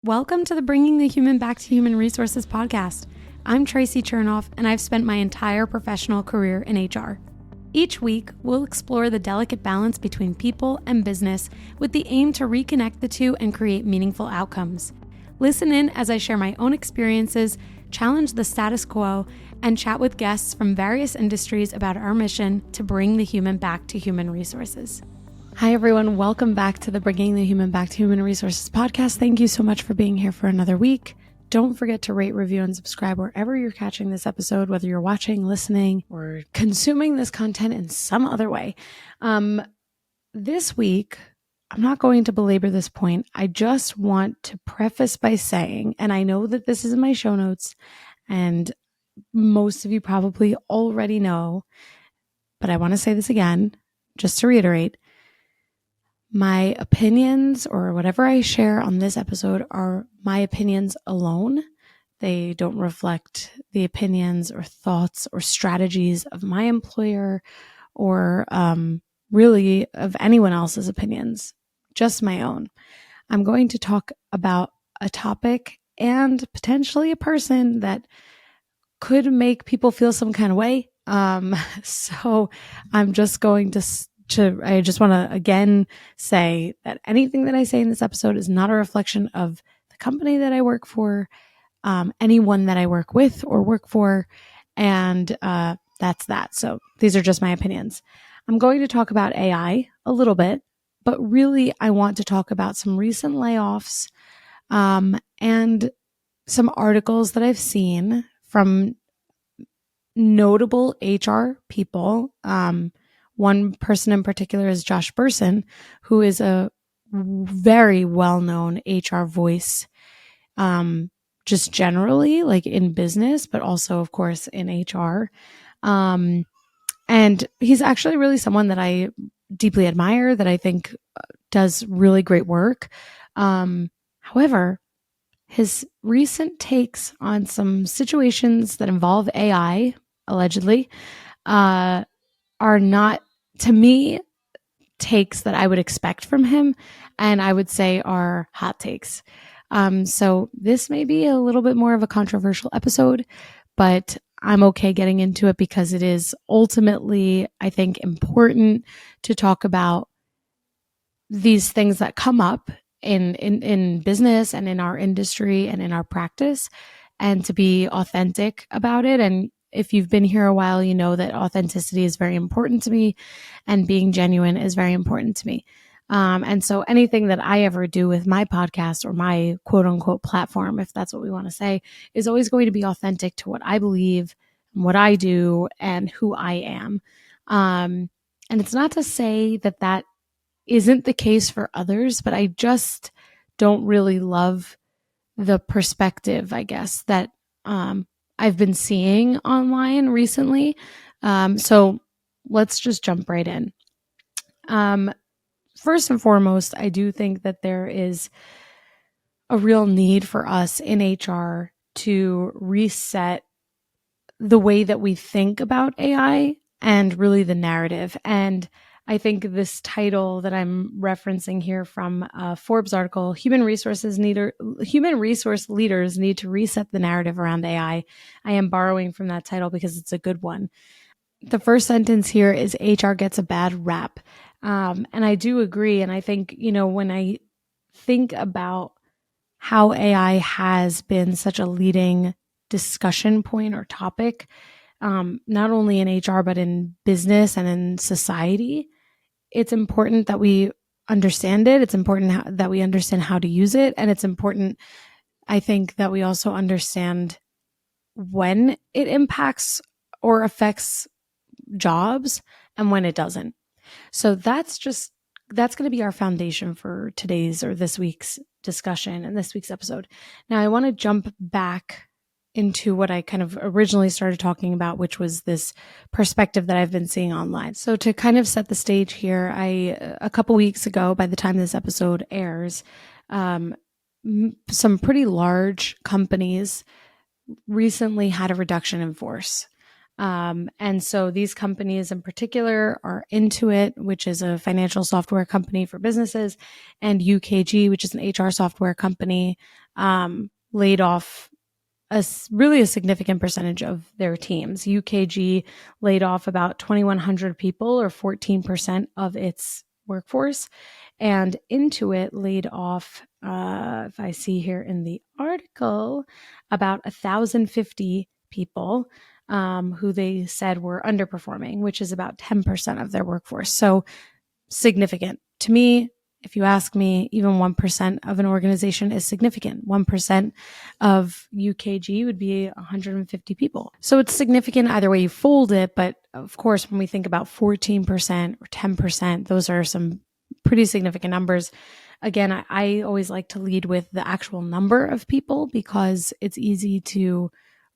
Welcome to the Bringing the Human Back to Human Resources podcast. I'm Traci Chernoff, and I've spent my entire professional career in HR. Each week, we'll explore the delicate balance between people and business with the aim to reconnect the two and create meaningful outcomes. Listen in as I share my own experiences, challenge the status quo, and chat with guests from various industries about our mission to bring the human back to human resources. Hi, everyone. Welcome back to the Bringing the Human Back to Human Resources podcast. Thank you so much for being here for another week. Don't forget to rate, review, and subscribe wherever you're catching this episode, whether you're watching, listening, or consuming this content in some other way. This week, I'm not going to belabor this point. I just want to preface by saying, and I know that this is in my show notes, and most of you probably already know, but I want to say this again, just to reiterate. My opinions or whatever I share on this episode are my opinions alone. They don't reflect the opinions or thoughts or strategies of my employer or really of anyone else's opinions, just my own. I'm going to talk about a topic and potentially a person that could make people feel some kind of way. So I'm just going to I just want to again say that anything that I say in this episode is not a reflection of the company that I work for, anyone that I work with or work for, and that's that. So these are just my opinions. I'm going to talk about AI a little bit, but really I want to talk about some recent layoffs and some articles that I've seen from notable HR people. One person in particular is Josh Bersin, who is a very well-known HR voice, just generally, like in business, but also, of course, in HR. And he's actually really someone that I deeply admire, that I think does really great work. However, his recent takes on some situations that involve AI, allegedly, are not, to me, takes that I would expect from him, and I would say are hot takes. So this may be a little bit more of a controversial episode, but I'm okay getting into it because it is ultimately, I think, important to talk about these things that come up in business and in our industry and in our practice, and to be authentic about it. And if you've been here a while, you know that authenticity is very important to me and being genuine is very important to me. And so anything that I ever do with my podcast or my quote unquote platform, if that's what we want to say, is always going to be authentic to what I believe, what I do, and who I am. And it's not to say that that isn't the case for others, but I just don't really love the perspective, I guess, that I've been seeing online recently. So let's just jump right in. First and foremost, I do think that there is a real need for us in HR to reset the way that we think about AI and really the narrative. And I think this title that I'm referencing here from a Forbes article, Human Resource Leaders Need to Reset the Narrative Around AI. I am borrowing from that title because it's a good one. The first sentence here is HR gets a bad rap. And I do agree. And I think, when I think about how AI has been such a leading discussion point or topic, not only in HR, but in business and in society, it's important that we understand it. It's important that we understand how to use it. And it's important, I think, that we also understand when it impacts or affects jobs and when it doesn't. So that's going to be our foundation for today's or this week's discussion and this week's episode. Now, I want to jump back into what I kind of originally started talking about, which was this perspective that I've been seeing online. So to kind of set the stage here, a couple weeks ago, by the time this episode airs, some pretty large companies recently had a reduction in force. And so these companies in particular are Intuit, which is a financial software company for businesses, and UKG, which is an HR software company, laid off really a significant percentage of their teams. UKG laid off about 2,100 people, or 14% of its workforce, and Intuit laid off, if I see here in the article, about 1,050 people who they said were underperforming, which is about 10% of their workforce. So significant. To me, if you ask me, even 1% of an organization is significant. 1% of UKG would be 150 people. So it's significant either way you fold it. But of course, when we think about 14% or 10%, those are some pretty significant numbers. Again, I always like to lead with the actual number of people because it's easy to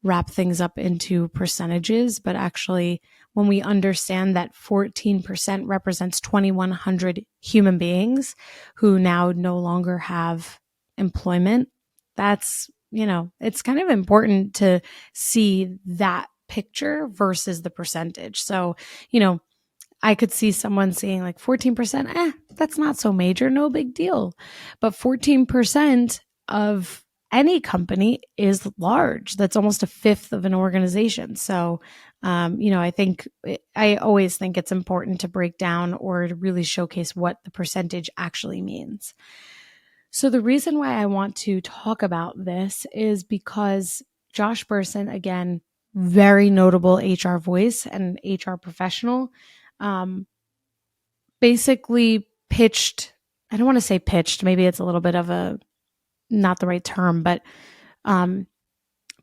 wrap things up into percentages. But actually, when we understand that 14% represents 2,100 human beings who now no longer have employment, that's, it's kind of important to see that picture versus the percentage. So, I could see someone saying like 14%, that's not so major, no big deal. But 14% of any company is large. That's almost a fifth of an organization. So, I always think it's important to break down or to really showcase what the percentage actually means. So the reason why I want to talk about this is because Josh Bersin, again, very notable HR voice and HR professional, basically pitched, I don't want to say pitched, maybe it's a little bit of not the right term, but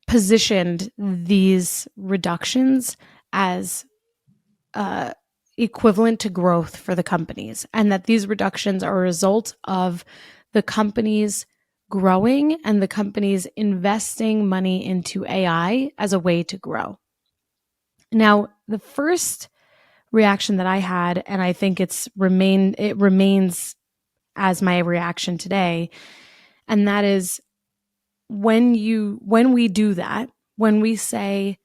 positioned these reductions as equivalent to growth for the companies, and that these reductions are a result of the companies growing and the companies investing money into AI as a way to grow. Now, the first reaction that I had, and I think it remains as my reaction today, and that is when we do that, when we say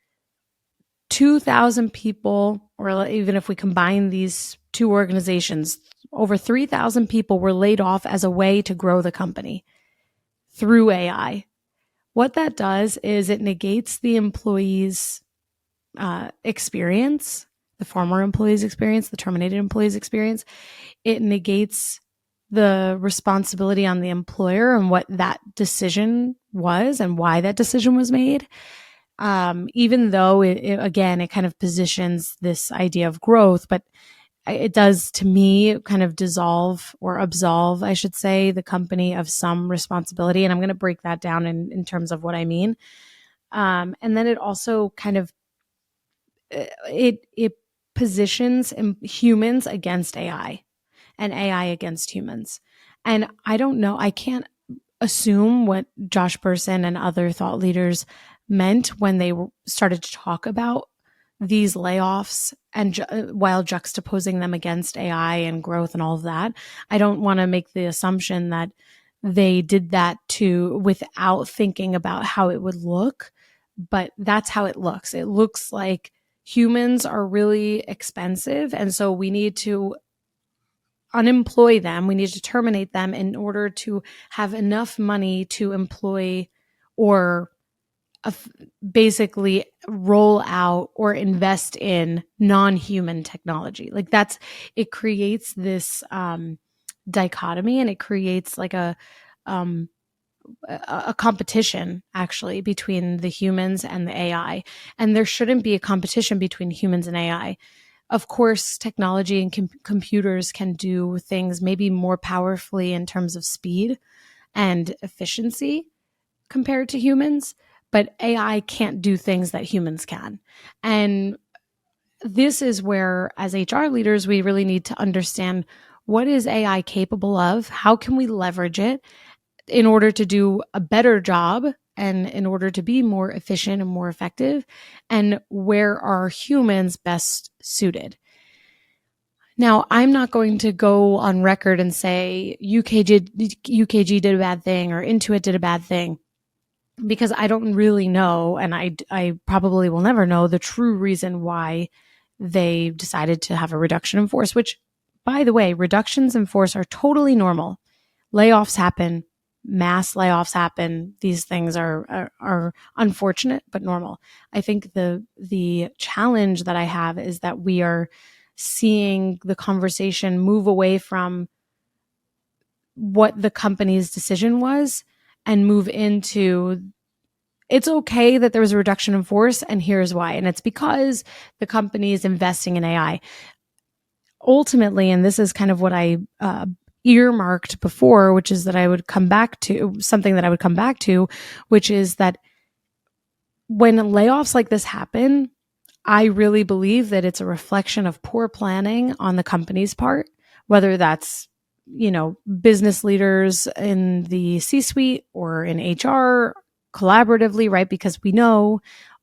2,000 people, or even if we combine these two organizations, over 3,000 people were laid off as a way to grow the company through AI. What that does is it negates the employees' experience, the former employees' experience, the terminated employees' experience. It negates the responsibility on the employer and what that decision was and why that decision was made. Even though it kind of positions this idea of growth, but it does, to me, kind of dissolve or absolve, I should say, the company of some responsibility. And I'm going to break that down in terms of what I mean. And then it also kind of, it positions humans against AI and AI against humans. And I don't know, I can't assume what Josh Bersin and other thought leaders meant when they started to talk about these layoffs and while juxtaposing them against AI and growth and all of that. I don't want to make the assumption that they did that without thinking about how it would look, but that's how it looks. It looks like humans are really expensive, and so we need to unemploy them. We need to terminate them in order to have enough money to employ or basically roll out or invest in non-human technology. Like it creates this dichotomy, and it creates like a competition actually between the humans and the AI. And there shouldn't be a competition between humans and AI. Of course, technology and computers can do things maybe more powerfully in terms of speed and efficiency compared to humans, but AI can't do things that humans can. And this is where, as HR leaders, we really need to understand, what is AI capable of? How can we leverage it in order to do a better job and in order to be more efficient and more effective? And where are humans best suited? Now, I'm not going to go on record and say UKG did a bad thing or Intuit did a bad thing, because I don't really know, and I probably will never know the true reason why they decided to have a reduction in force, which, by the way, reductions in force are totally normal. Layoffs happen. mass layoffs happen, these things are unfortunate but normal. I think the challenge that I have is that we are seeing the conversation move away from what the company's decision was and move into, it's okay that there was a reduction in force, and here's why. And it's because the company is investing in AI. Ultimately, and this is kind of what I earmarked before, which is that I would come back to something that I would come back to, which is that when layoffs like this happen, I really believe that it's a reflection of poor planning on the company's part, whether that's, business leaders in the C-suite or in HR collaboratively, right? Because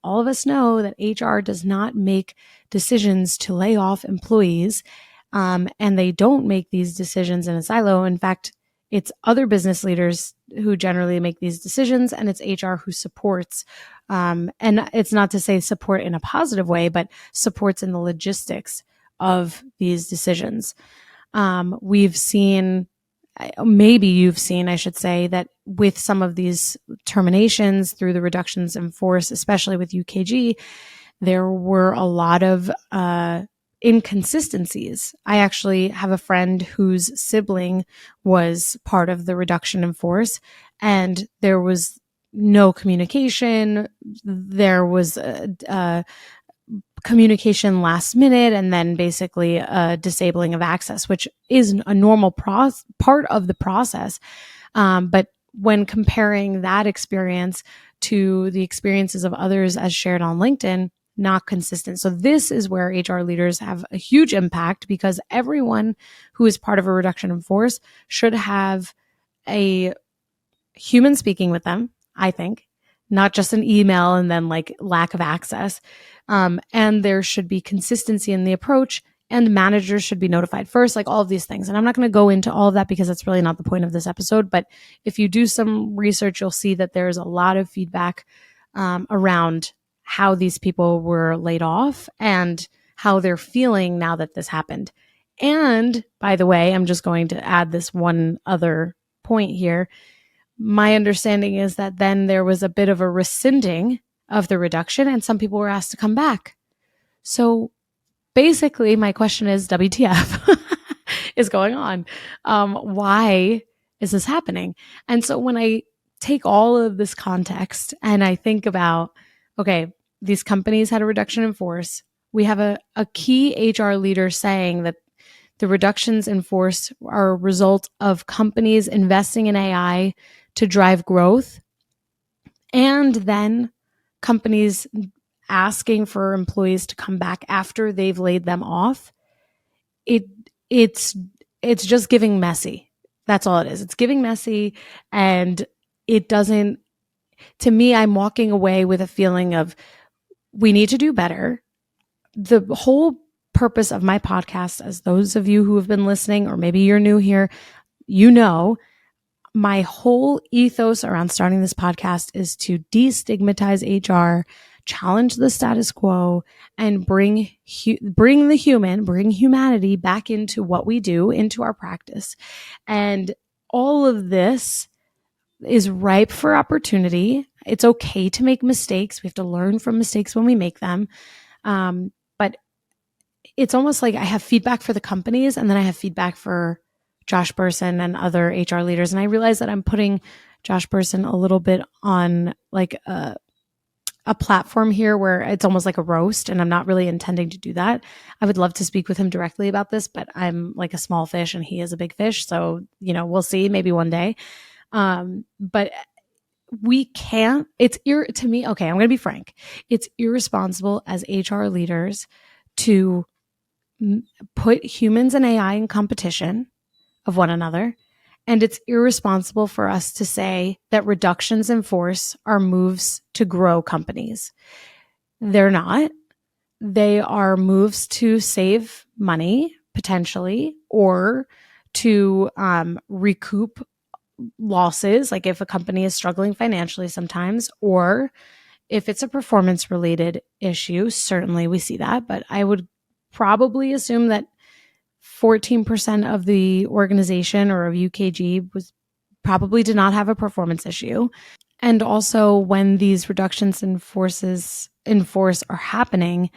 all of us know that HR does not make decisions to lay off employees. And they don't make these decisions in a silo. In fact, it's other business leaders who generally make these decisions, and it's HR who supports. And it's not to say support in a positive way, but supports in the logistics of these decisions. We've seen, maybe you've seen, I should say, that with some of these terminations through the reductions in force, especially with UKG, there were a lot of inconsistencies. I actually have a friend whose sibling was part of the reduction in force, and there was no communication. There was communication last minute, and then basically a disabling of access, which is a normal part of the process. But when comparing that experience to the experiences of others as shared on LinkedIn, not consistent. So this is where HR leaders have a huge impact, because everyone who is part of a reduction in force should have a human speaking with them, I think, not just an email and then like lack of access. And there should be consistency in the approach, and managers should be notified first, like all of these things. And I'm not going to go into all of that because that's really not the point of this episode. But if you do some research, you'll see that there's a lot of feedback around how these people were laid off and how they're feeling now that this happened. And by the way, I'm just going to add this one other point here. My understanding is that then there was a bit of a rescinding of the reduction, and some people were asked to come back. So basically, my question is, WTF is going on? Why is this happening? And so when I take all of this context and I think about, okay, these companies had a reduction in force. We have a key HR leader saying that the reductions in force are a result of companies investing in AI to drive growth, and then companies asking for employees to come back after they've laid them off. It's just giving messy. That's all it is. It's giving messy, and it doesn't, to me, I'm walking away with a feeling of we need to do better. The whole purpose of my podcast, as those of you who have been listening, or maybe you're new here, my whole ethos around starting this podcast is to destigmatize HR, challenge the status quo, and bring humanity back into what we do, into our practice. And all of this is ripe for opportunity. It's okay to make mistakes. We have to learn from mistakes when we make them. But it's almost like I have feedback for the companies, and then I have feedback for Josh Bersin and other HR leaders. And I realize that I'm putting Josh Bersin a little bit on like a platform here where it's almost like a roast, and I'm not really intending to do that. I would love to speak with him directly about this, but I'm like a small fish and he is a big fish. So, we'll see, maybe one day. But we can't, to me, okay, I'm going to be frank. It's irresponsible as HR leaders to put humans and AI in competition of one another. And it's irresponsible for us to say that reductions in force are moves to grow companies. They're not. They are moves to save money, potentially, or to recoup losses, like if a company is struggling financially sometimes, or if it's a performance-related issue. Certainly we see that, but I would probably assume that 14% of the organization or of UKG was probably did not have a performance issue. And also, when these reductions in force are happening,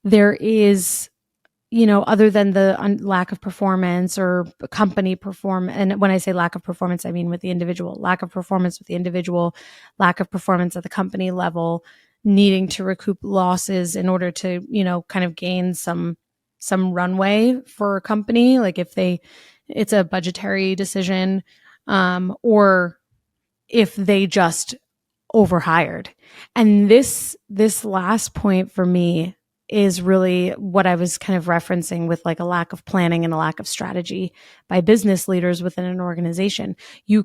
there is, other than the lack of performance or company perform, and when I say lack of performance, I mean with the individual, lack of performance with the individual, lack of performance at the company level, needing to recoup losses in order to, kind of gain some runway for a company, like if it's a budgetary decision, or if they just overhired. And this last point for me is really what I was kind of referencing with like a lack of planning and a lack of strategy by business leaders within an organization. You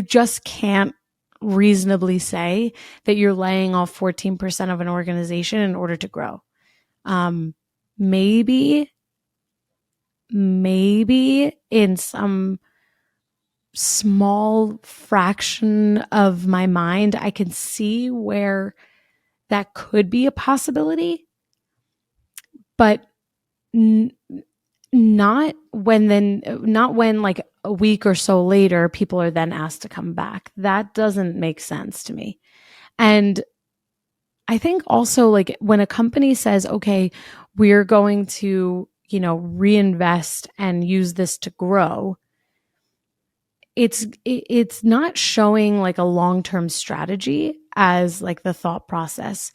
just can't reasonably say that you're laying off 14% of an organization in order to grow. Maybe in some small fraction of my mind, I can see where that could be a possibility, but not when like a week or so later, people are then asked to come back. That doesn't make sense to me. And I think also, like, when a company says, okay, we're going to, reinvest and use this to grow, it's not showing like a long-term strategy as like the thought process,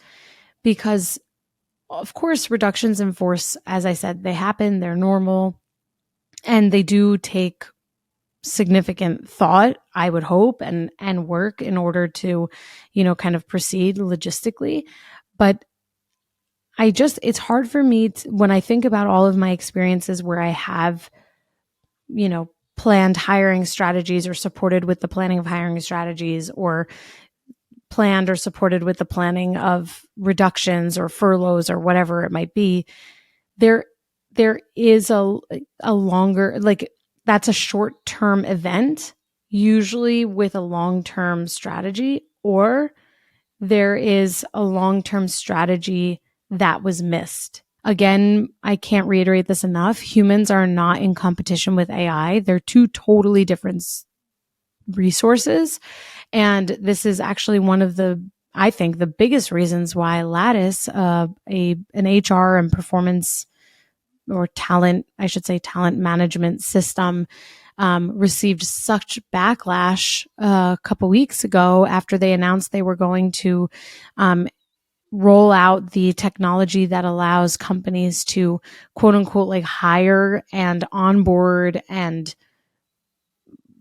because of course reductions in force, as I said, they happen, they're normal, and they do take significant thought, I would hope, and work in order to, kind of proceed logistically. But it's hard for me when I think about all of my experiences where I have, planned hiring strategies or supported with the planning of hiring strategies, or planned or supported with the planning of reductions or furloughs or whatever it might be. There is a longer, like, that's a short-term event, usually with a long-term strategy, or there is a long-term strategy that was missed. Again, I can't reiterate this enough. Humans are not in competition with AI. They're two totally different resources. And this is actually one of I think, the biggest reasons why Lattice, an HR and performance, or talent, I should say, talent management system, received such backlash a couple weeks ago after they announced they were going to roll out the technology that allows companies to, quote unquote, like, hire and onboard and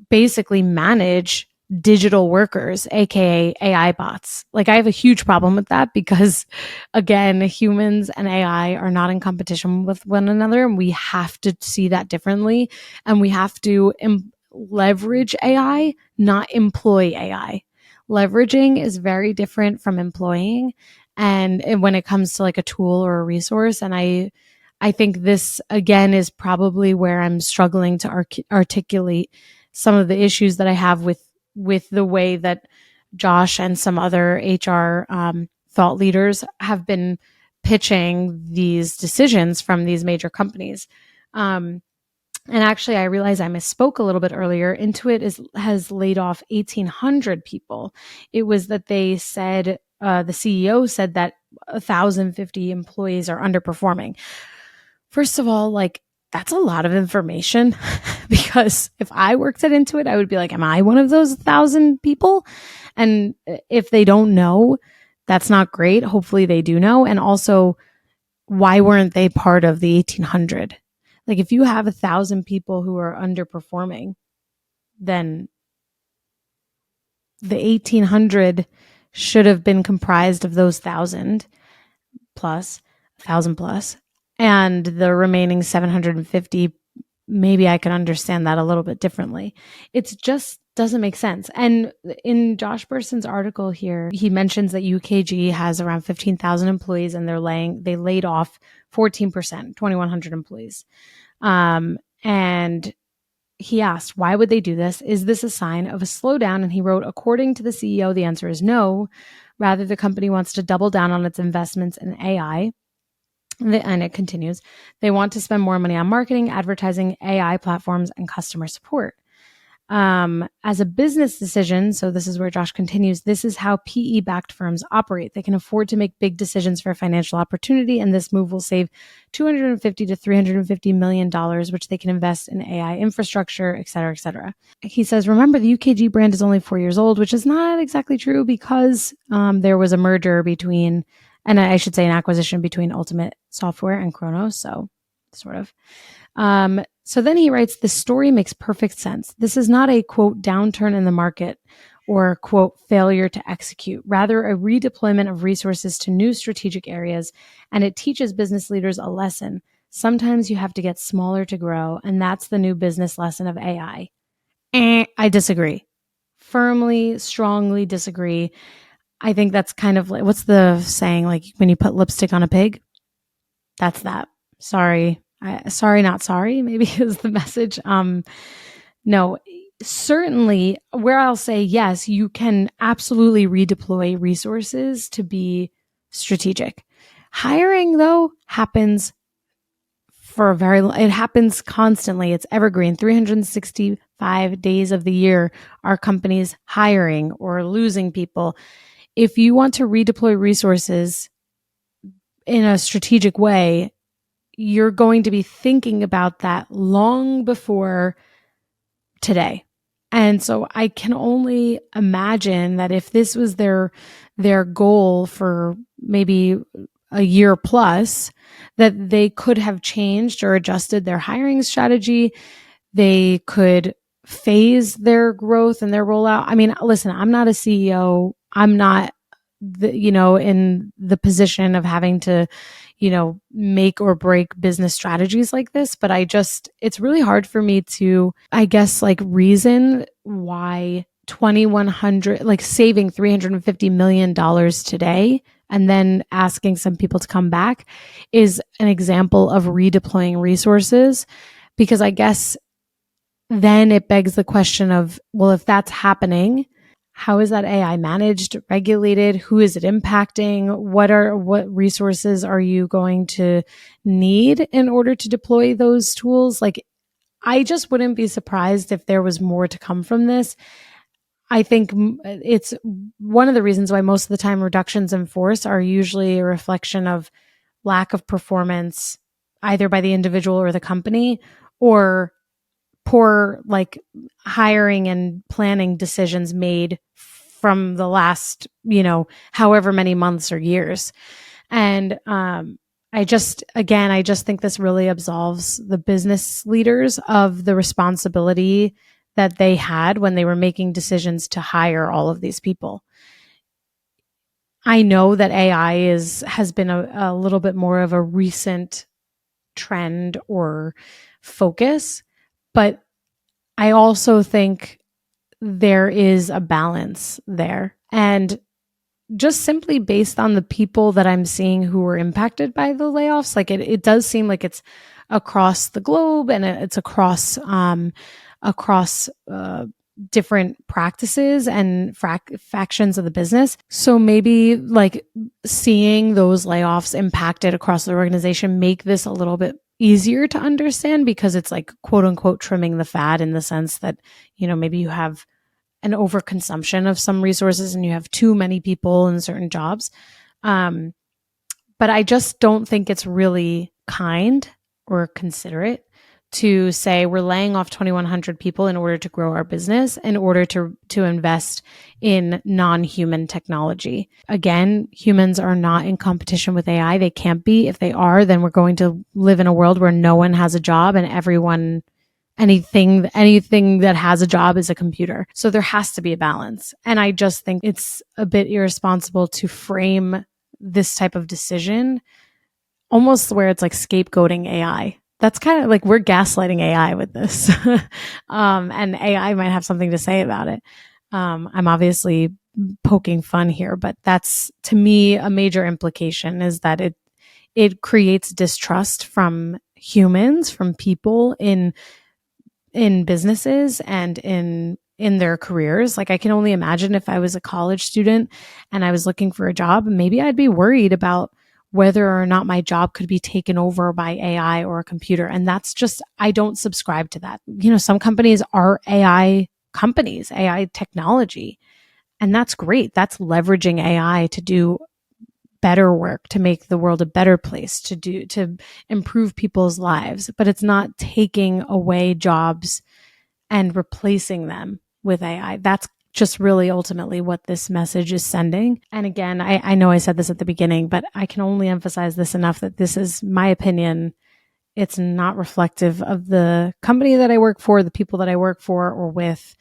basically manage digital workers, aka AI bots. Like, I have a huge problem with that because, again, humans and AI are not in competition with one another, and we have to see that differently, and we have to leverage AI, not employ AI. Leveraging is very different from employing, and when it comes to like a tool or a resource. And I think this, again, is probably where I'm struggling to articulate some of the issues that I have with the way that Josh and some other HR thought leaders have been pitching these decisions from these major companies. And actually, I realized I misspoke a little bit earlier. Intuit has laid off 1,800 people. It was that they said, the CEO said that 1,050 employees are underperforming. First of all, like, that's a lot of information because if I worked at Intuit, I would be like, am I one of those 1,000 people? And if they don't know, that's not great. Hopefully they do know. And also, why weren't they part of the 1,800? Like, if you have 1,000 people who are underperforming, then the 1,800 should have been comprised of those 1,000 plus, 1,000 plus, and the remaining 750, maybe I can understand that a little bit differently. It just doesn't make sense. And in Josh Burson's article here, he mentions that UKG has around 15,000 employees, and they laid off 14%, 2,100 employees. And he asked, why would they do this? Is this a sign of a slowdown? And he wrote, according to the CEO, the answer is no. Rather, the company wants to double down on its investments in AI. And it continues, they want to spend more money on marketing, advertising, AI platforms, and customer support. As a business decision, so this is where Josh continues, this is how PE-backed firms operate. They can afford to make big decisions for financial opportunity, and this move will save $250 to $350 million, which they can invest in AI infrastructure, et cetera, et cetera. He says, remember, the UKG brand is only 4 years old, which is not exactly true because there was a merger between, and I should say an acquisition between Ultimate Software and Kronos, so sort of. So then he writes, the story makes perfect sense. This is not a, quote, downturn in the market or, quote, failure to execute, rather a redeployment of resources to new strategic areas. And it teaches business leaders a lesson. Sometimes you have to get smaller to grow. And that's the new business lesson of AI. I disagree. Firmly, strongly disagree. I think that's kind of like, what's the saying? Like when you put lipstick on a pig? That's that. Sorry. Sorry, not sorry, maybe is the message. No, certainly where I'll say yes, you can absolutely redeploy resources to be strategic. Hiring, though, happens it happens constantly. It's evergreen. 365 days of the year are companies hiring or losing people. If you want to redeploy resources in a strategic way, you're going to be thinking about that long before today. And so I can only imagine that if this was their goal for maybe a year plus, that they could have changed or adjusted their hiring strategy. They could phase their growth and their rollout. I mean, listen, I'm not a CEO. I'm not in the position of having to, make or break business strategies like this. But it's really hard for me to, I guess, like reason why 2,100, like saving $350 million today and then asking some people to come back is an example of redeploying resources. Because I guess then it begs the question of, well, if that's happening, how is that AI managed, regulated? Who is it impacting? What resources are you going to need in order to deploy those tools? Like, I just wouldn't be surprised if there was more to come from this. I think it's one of the reasons why most of the time reductions in force are usually a reflection of lack of performance, either by the individual or the company, or poor like hiring and planning decisions made from the last, however many months or years. And I just think this really absolves the business leaders of the responsibility that they had when they were making decisions to hire all of these people. I know that AI has been a little bit more of a recent trend or focus, but I also think there is a balance there. And just simply based on the people that I'm seeing who were impacted by the layoffs, like it does seem like it's across the globe and it's across different practices and factions of the business. So maybe like seeing those layoffs impacted across the organization make this a little bit easier to understand, because it's like quote unquote trimming the fat, in the sense that, maybe you have an overconsumption of some resources and you have too many people in certain jobs. But I just don't think it's really kind or considerate to say we're laying off 2,100 people in order to grow our business, in order to invest in non-human technology. Again, humans are not in competition with AI. They can't be. If they are, then we're going to live in a world where no one has a job and anything that has a job is a computer. So there has to be a balance. And I just think it's a bit irresponsible to frame this type of decision almost where it's like scapegoating AI. That's kind of like we're gaslighting AI with this. And AI might have something to say about it. I'm obviously poking fun here, but that's, to me, a major implication is that it creates distrust from humans, from people in businesses and in their careers. Like, I can only imagine if I was a college student and I was looking for a job, maybe I'd be worried about whether or not my job could be taken over by AI or a computer. And that's just, I don't subscribe to that. Some companies are AI companies, AI technology. And that's great. That's leveraging AI to do better work, to make the world a better place, to improve people's lives. But it's not taking away jobs and replacing them with AI. That's just really ultimately what this message is sending. And again, I know I said this at the beginning, but I can only emphasize this enough that this is my opinion. It's not reflective of the company that I work for, the people that I work for or with.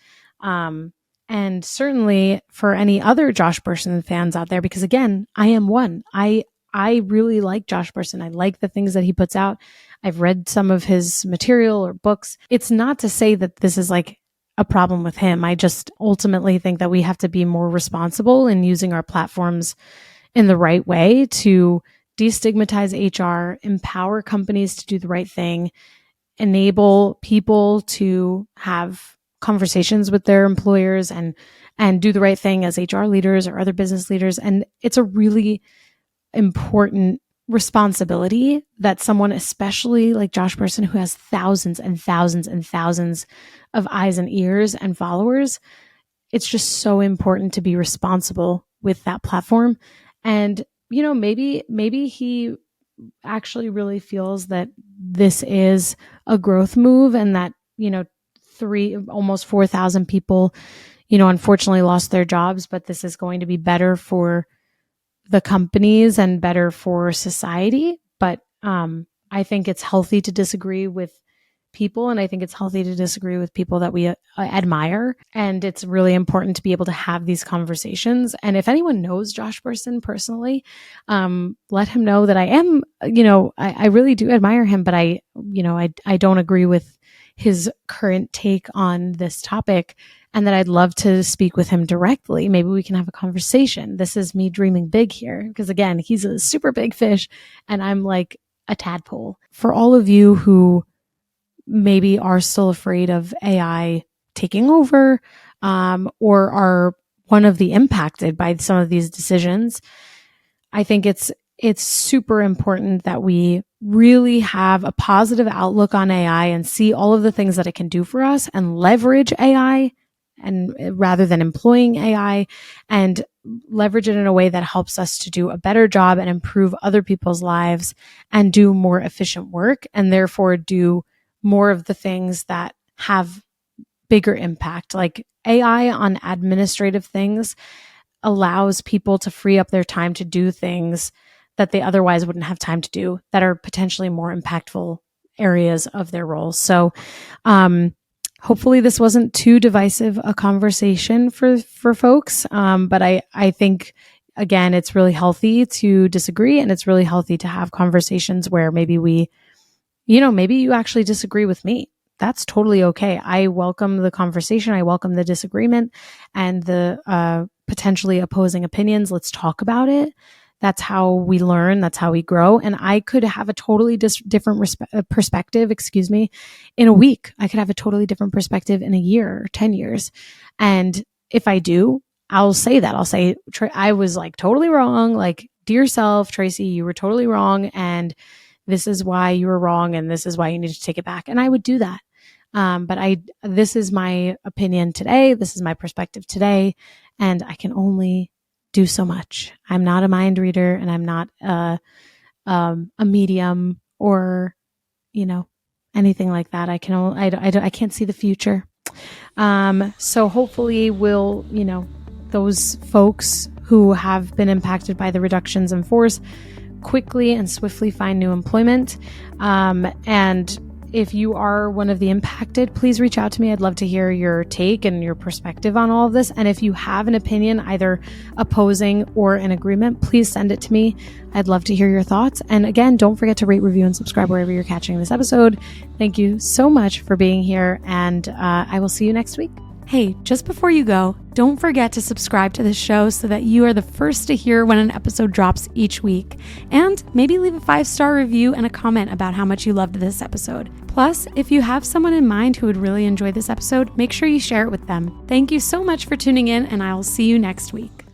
And certainly for any other Josh Bersin fans out there, because again, I am one. I really like Josh Bersin. I like the things that he puts out. I've read some of his material or books. It's not to say that this is like a problem with him. I just ultimately think that we have to be more responsible in using our platforms in the right way to destigmatize HR, empower companies to do the right thing, enable people to have conversations with their employers and do the right thing as HR leaders or other business leaders. And it's a really important responsibility that someone, especially like Josh Bersin, who has thousands and thousands and thousands of eyes and ears and followers, it's just so important to be responsible with that platform. And, you know, maybe he actually really feels that this is a growth move and that, you know, almost 4,000 people, you know, unfortunately lost their jobs, but this is going to be better for the companies and better for society. But I think it's healthy to disagree with people, and I think it's healthy to disagree with people that we admire. And it's really important to be able to have these conversations. And if anyone knows Josh Bersin personally, let him know that I am, you know, I really do admire him, but I don't agree with his current take on this topic, and that I'd love to speak with him directly. Maybe we can have a conversation. This is me dreaming big here, because again, he's a super big fish and I'm like a tadpole. For all of you who maybe are still afraid of AI taking over, or are one of the impacted by some of these decisions, I think it's super important that we really have a positive outlook on AI and see all of the things that it can do for us and leverage AI, and rather than employing AI, and leverage it in a way that helps us to do a better job and improve other people's lives and do more efficient work, and therefore do more of the things that have bigger impact. Like AI on administrative things allows people to free up their time to do things that they otherwise wouldn't have time to do, that are potentially more impactful areas of their roles. So hopefully this wasn't too divisive a conversation for folks. But I think, again, it's really healthy to disagree, and it's really healthy to have conversations where maybe maybe you actually disagree with me. That's totally okay. I welcome the conversation. I welcome the disagreement and the potentially opposing opinions. Let's talk about it. That's how we learn. That's how we grow. And I could have a totally different perspective, in a week. I could have a totally different perspective in a year or 10 years. And if I do, I'll say that. I'll say, I was like totally wrong. Like, dear self, Traci, you were totally wrong. And this is why you were wrong. And this is why you need to take it back. And I would do that. But this is my opinion today. This is my perspective today. And I can only do so much. I'm not a mind reader, and I'm not a medium or, anything like that. I can't see the future. So hopefully those folks who have been impacted by the reductions in force quickly and swiftly find new employment. And if you are one of the impacted, please reach out to me. I'd love to hear your take and your perspective on all of this. And if you have an opinion, either opposing or in agreement, please send it to me. I'd love to hear your thoughts. And again, don't forget to rate, review, and subscribe wherever you're catching this episode. Thank you so much for being here, and I will see you next week. Hey, just before you go, don't forget to subscribe to this show so that you are the first to hear when an episode drops each week. And maybe leave a 5-star review and a comment about how much you loved this episode. Plus, if you have someone in mind who would really enjoy this episode, make sure you share it with them. Thank you so much for tuning in, and I will see you next week.